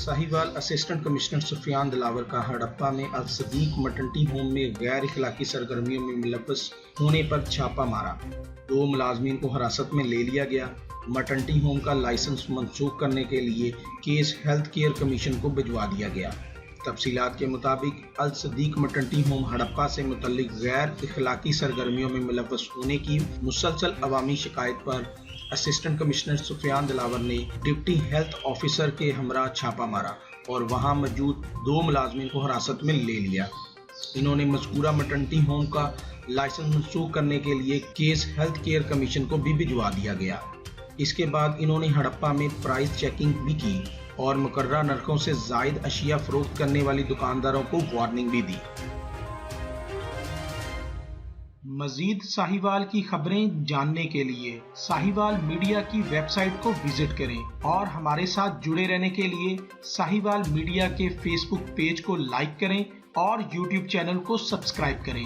Sahiwal assistant commissioner Sufiyan Dilawar का हड़प्पा में अल Sadiq maternity home में गैर इखलाकी सरगर्मियों में मुलव्वस होने पर छापा मारा। 2 मुलाजमीन को हिरासत में ले लिया गया। मटर्निटी होम का लाइसेंस मनसूख करने के लिए केस हेल्थ केयर कमीशन को भिजवा दिया गया। तफसीलात के मुताबिक अल सदीक मटर्निटी होम हड़प्पा से मुतल्लिक गैर इखलाकी सरगर्मियों में मुलव्वस होने की मुसलसल अवामी शिकायत पर असिस्टेंट कमिश्नर सुफियान दिलावर ने डिप्टी हेल्थ ऑफिसर के हमरा छापा मारा और वहां मौजूद 2 मुलाजमीन को हिरासत में ले लिया। इन्होंने मज़कूरा मटर्निटी होम का लाइसेंस मनसूख करने के लिए केस हेल्थ केयर कमीशन को भी भिजवा दिया गया। इसके बाद इन्होंने हड़प्पा में प्राइस चेकिंग भी की और मुकर्रर नरखों से ज़ायद अशिया फरोख्त करने वाली दुकानदारों को वार्निंग भी दी। मजीद साहिवाल की खबरें जानने के लिए साहिवाल मीडिया की वेबसाइट को विजिट करें और हमारे साथ जुड़े रहने के लिए साहिवाल मीडिया के फेसबुक पेज को लाइक करें और यूट्यूब चैनल को सब्सक्राइब करें।